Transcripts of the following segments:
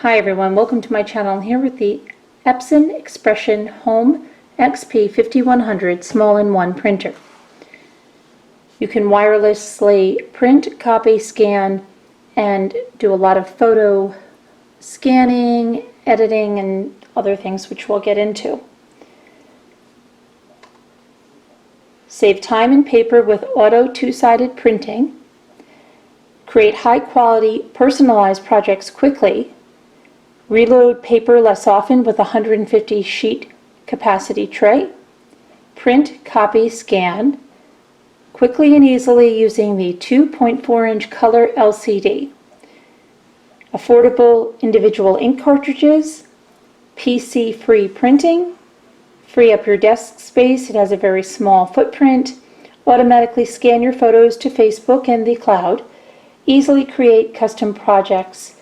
Hi everyone, welcome to my channel. I'm here with the Epson Expression Home XP-5100 Small-in-One printer. You can wirelessly print, copy, scan, and do a lot of photo scanning, editing, and other things which we'll get into. Save time and paper with auto two-sided printing. Create high-quality, personalized projects quickly. Reload paper less often with a 150 sheet capacity tray. Print, copy, scan quickly and easily using the 2.4-inch color LCD. Affordable individual ink cartridges. PC-free printing. Free up your desk space. It has a very small footprint. Automatically scan your photos to Facebook and the cloud. Easily create custom projects.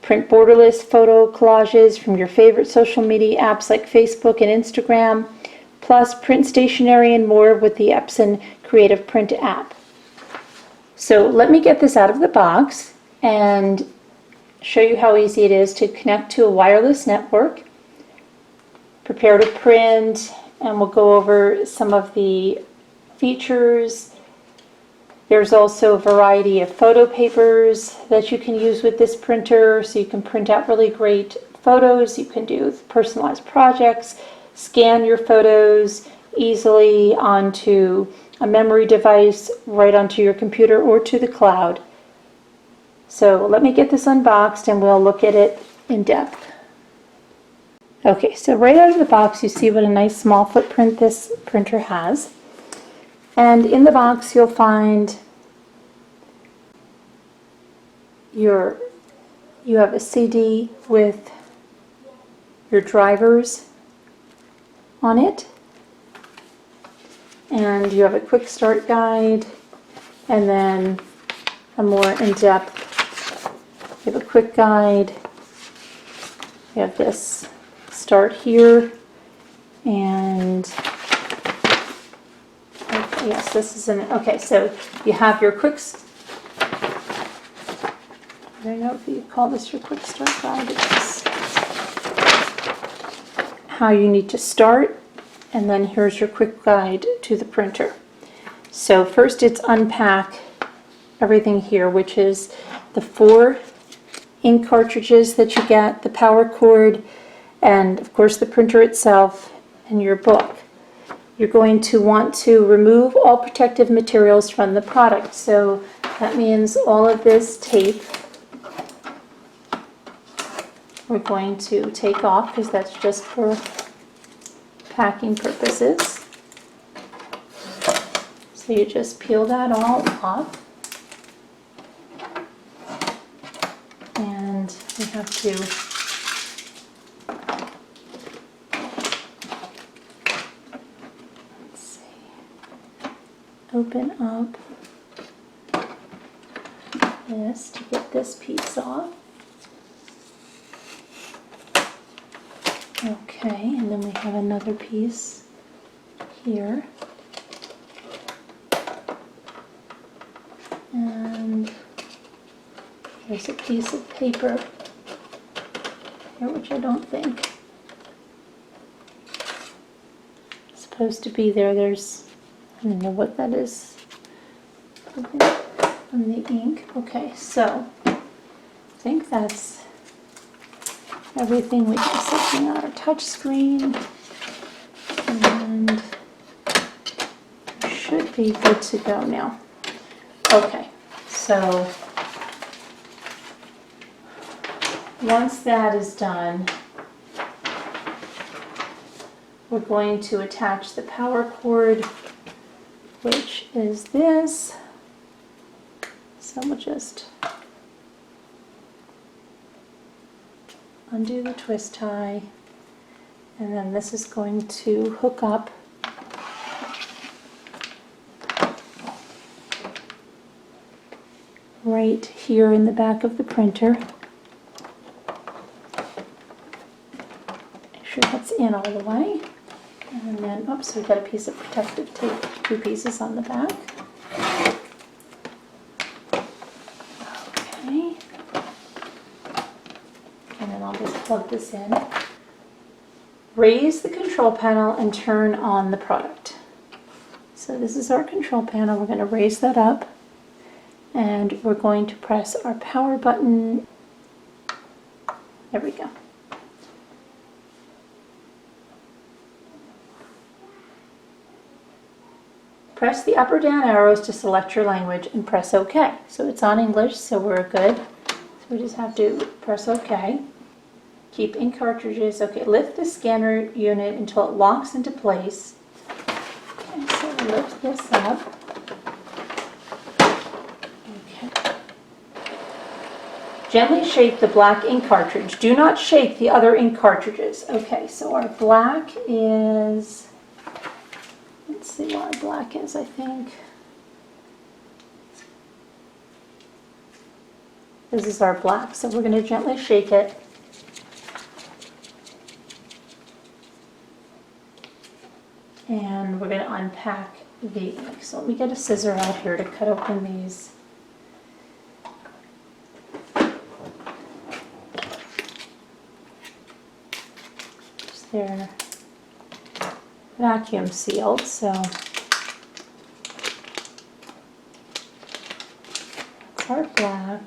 Print borderless photo collages from your favorite social media apps like Facebook and Instagram, plus print stationery and more with the Epson Creative Print app. So let me get this out of the box and show you how easy it is to connect to a wireless network, prepare to print, and we'll go over some of the features. There's also a variety of photo papers that you can use with this printer, so you can print out really great photos. You can do personalized projects, scan your photos easily onto a memory device, right onto your computer or to the cloud. So let me get this unboxed and we'll look at it in depth. Okay, so right out of the box you see what a nice small footprint this printer has. And in the box you'll find you have a CD with your drivers on it, and you have a quick start guide, and then a more in-depth, you have a quick guide, you have this start here, and okay, yes, this is an, okay, so you have your quick, I don't know if you call this your quick start guide. It's how you need to start, and then here's your quick guide to the printer. So first it's unpack everything here, which is the 4 ink cartridges that you get, the power cord, and of course the printer itself, and your book. You're going to want to remove all protective materials from the product. So that means all of this tape we're going to take off, because that's just for packing purposes. So you just peel that all off. And we have to open up this to get this piece off. Okay, and then we have another piece here. And there's a piece of paper here, which I don't think is supposed to be there. There's, I don't know what that is from the ink. Okay, so I think that's everything. We have something on our touch screen, and we should be good to go now. Okay, so once that is done, we're going to attach the power cord, which is this. So we'll just undo the twist tie, and then this is going to hook up right here in the back of the printer. Make sure that's in all the way. And then, oops, we've got a piece of protective tape, 2 pieces on the back. Okay. And then I'll just plug this in. Raise the control panel and turn on the product. So this is our control panel. We're going to raise that up and we're going to press our power button. There we go. Press the up or down arrows to select your language and press OK. So it's on English, so we're good. So we just have to press OK. Keep ink cartridges. Okay, lift the scanner unit until it locks into place. Okay, so lift this up. Okay. Gently shake the black ink cartridge. Do not shake the other ink cartridges. Okay, so our black is, let's see what our black is, I think. This is our black, so we're going to gently shake it. And we're going to unpack the ink. So let me get a scissor out here to cut open these. They're vacuum sealed, so that's our black.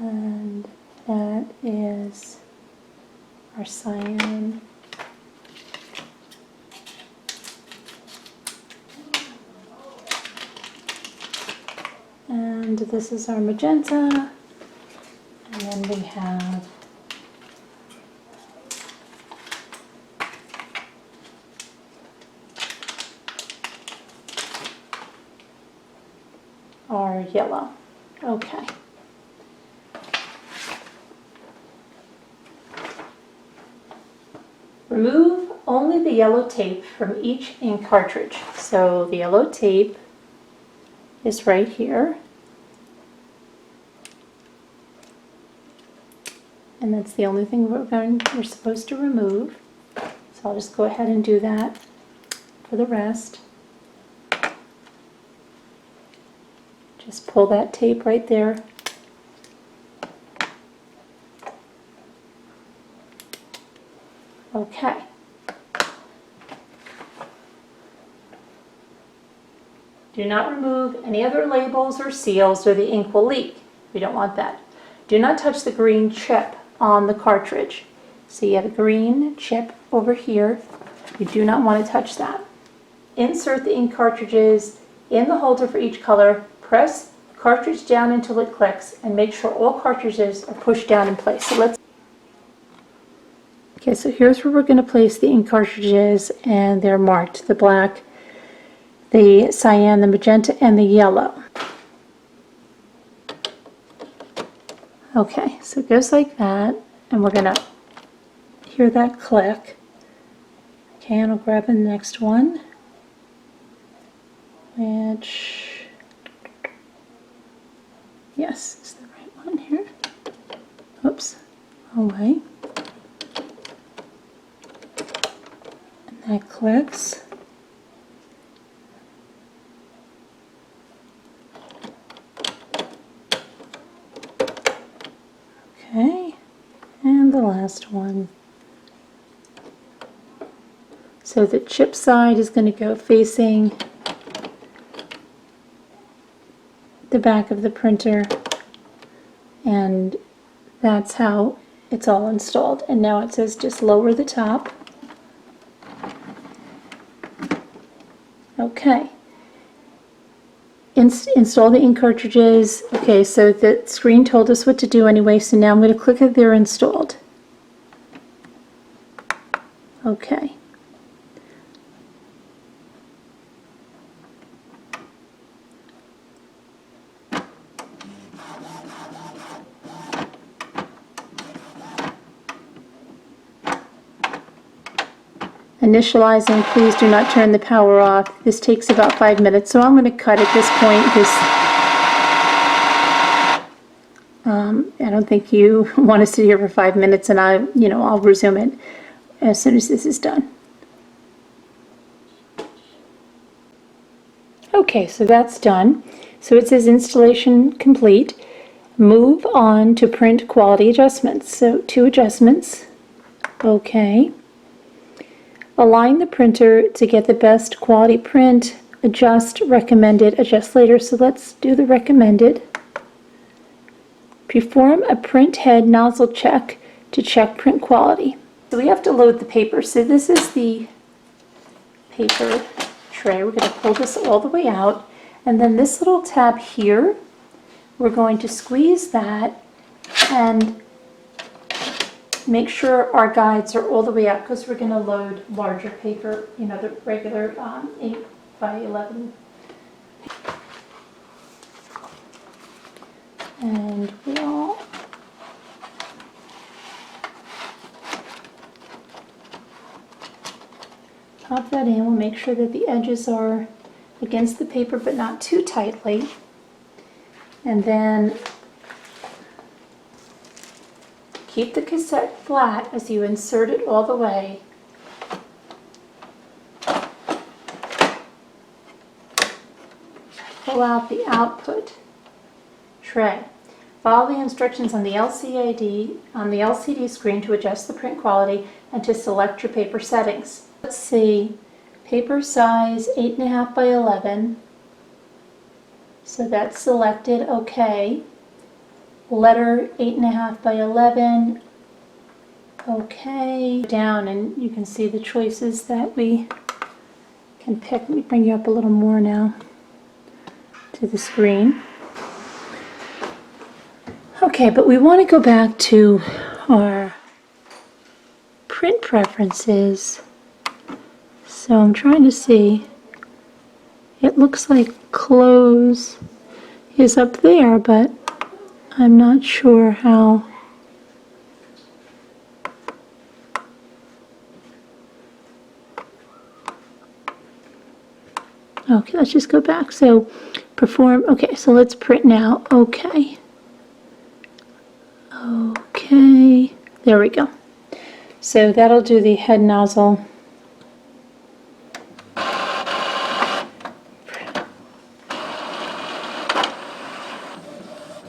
And that is our cyan. And this is our magenta. And then we have our yellow. Okay. Remove only the yellow tape from each ink cartridge. So the yellow tape is right here. And that's the only thing we're supposed to remove. So I'll just go ahead and do that for the rest. Just pull that tape right there. Okay. Do not remove any other labels or seals or the ink will leak. We don't want that. Do not touch the green chip on the cartridge. So you have a green chip over here. You do not want to touch that. Insert the ink cartridges in the holder for each color. Press the cartridge down until it clicks and make sure all cartridges are pushed down in place. So okay, so here's where we're going to place the ink cartridges, and they're marked: the black, the cyan, the magenta, and the yellow. Okay, so it goes like that, and we're going to hear that click. Okay, and I'll grab the next one, which, yes, is the right one here. Oops, away. That clicks. Okay, and the last one. So the chip side is going to go facing the back of the printer, and that's how it's all installed. And now it says just lower the top. Okay. Install the ink cartridges. Okay, so the screen told us what to do anyway, so now I'm going to click if they're installed. Okay. Initializing, please do not turn the power off. This takes about 5 minutes, so I'm going to cut at this point. I don't think you want to sit here for 5 minutes, and I'll resume it as soon as this is done. Okay, so that's done. So it says installation complete. Move on to print quality adjustments. So 2 adjustments. Okay. Align the printer to get the best quality print. Adjust recommended, adjust later. So let's do the recommended. Perform a print head nozzle check to check print quality. So we have to load the paper. So this is the paper tray. We're going to pull this all the way out. And then this little tab here, we're going to squeeze that and make sure our guides are all the way out because we're going to load larger paper, you know, the regular 8 by 11. And we'll pop that in. We'll make sure that the edges are against the paper but not too tightly. And then keep the cassette flat as you insert it all the way. Pull out the output tray. Follow the instructions on the LCD screen to adjust the print quality and to select your paper settings. Let's see, paper size 8.5 by 11. So that's selected, okay. Letter 8.5 by 11, okay. Down and you can see the choices that we can pick. Let me bring you up a little more now to the screen. Okay, but we want to go back to our print preferences. So I'm trying to see. It looks like close is up there, but I'm not sure how. Okay, let's just go back. So perform, okay, so let's print now. Okay. Okay, there we go. So that'll do the head nozzle.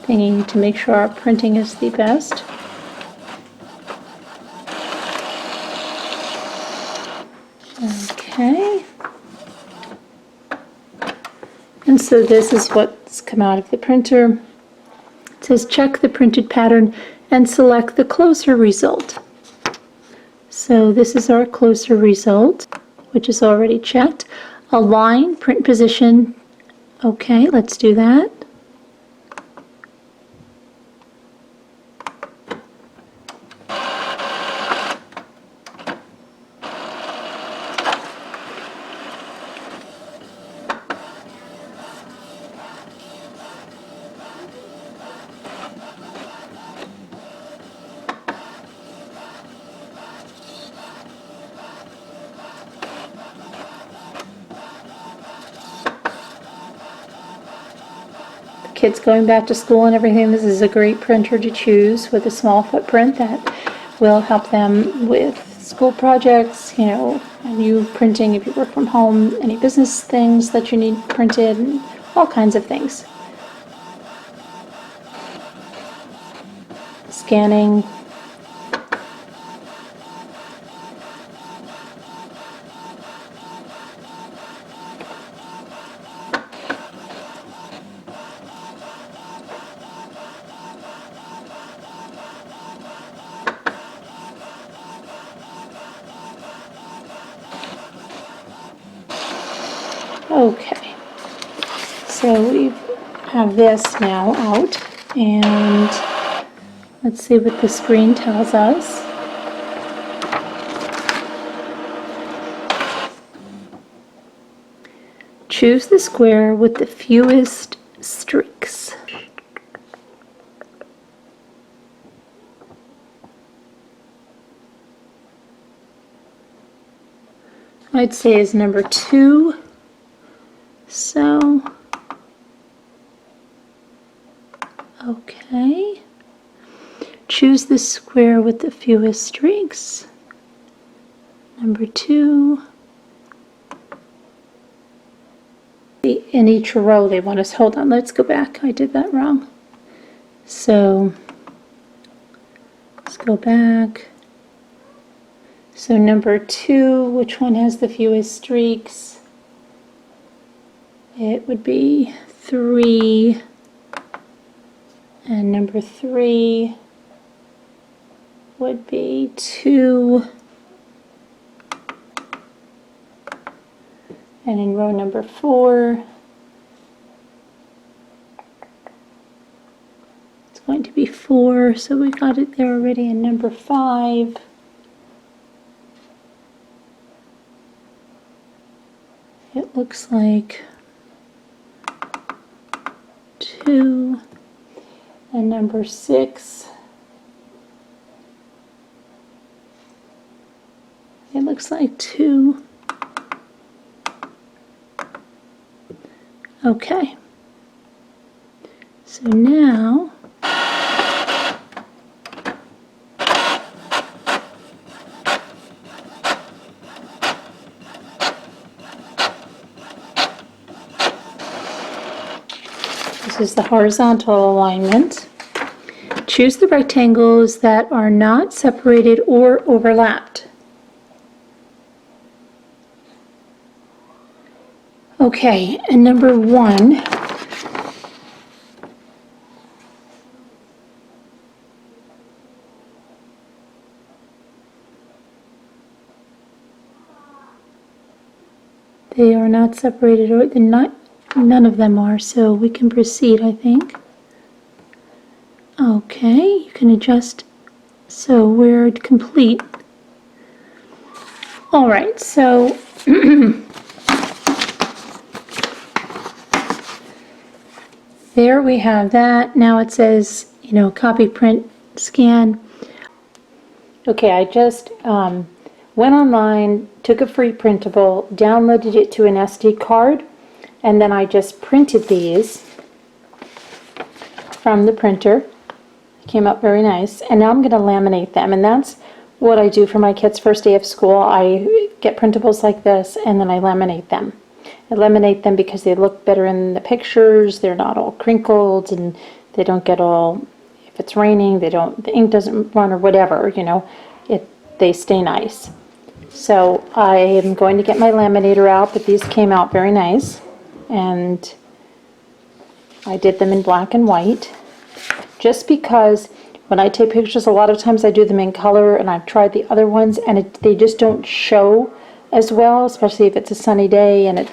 Thinking to make sure our printing is the best. Okay. And so this is what's come out of the printer. It says check the printed pattern and select the closer result. So this is our closer result, which is already checked. Align print position. Okay, let's do that. Kids going back to school and everything, this is a great printer to choose with a small footprint that will help them with school projects, you know, and you printing if you work from home, any business things that you need printed, and all kinds of things. Scanning. Okay, so we have this now out, and let's see what the screen tells us. Choose the square with the fewest streaks. I'd say is number 2. So, okay. Choose the square with the fewest streaks. Number 2. The in each row they want us, hold on, let's go back, I did that wrong. So let's go back. So number 2, which one has the fewest streaks? It would be 3, and number 3 would be 2, and in row number 4 it's going to be 4, so we got it there already. In number 5 it looks like 2, and number 6 it looks like 2. Okay, so now this is the horizontal alignment. Choose the rectangles that are not separated or overlapped. Okay, and number 1, they are not separated, or none of them are, so we can proceed, I think. Okay, you can adjust, so we're complete. All right, so there we have that. Now it says, you know, copy, print, scan. Okay, I just went online, took a free printable, downloaded it to an SD card, and then I just printed these from the printer. It came up very nice. And now I'm going to laminate them, and that's what I do for my kids' first day of school. I get printables like this, and then I laminate them. I laminate them because they look better in the pictures. They're not all crinkled, and they don't get all, if it's raining, the ink doesn't run or whatever, you know, they stay nice. So I am going to get my laminator out, but these came out very nice, and I did them in black and white, just because when I take pictures, a lot of times I do them in color, and I've tried the other ones, and they just don't show as well, especially if it's a sunny day. And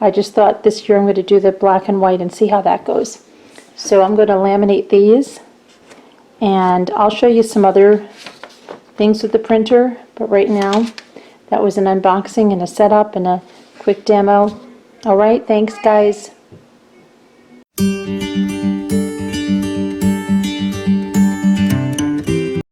I just thought this year I'm going to do the black and white and see how that goes. So I'm going to laminate these, and I'll show you some other things with the printer, but right now that was an unboxing and a setup and a quick demo. All right, thanks guys.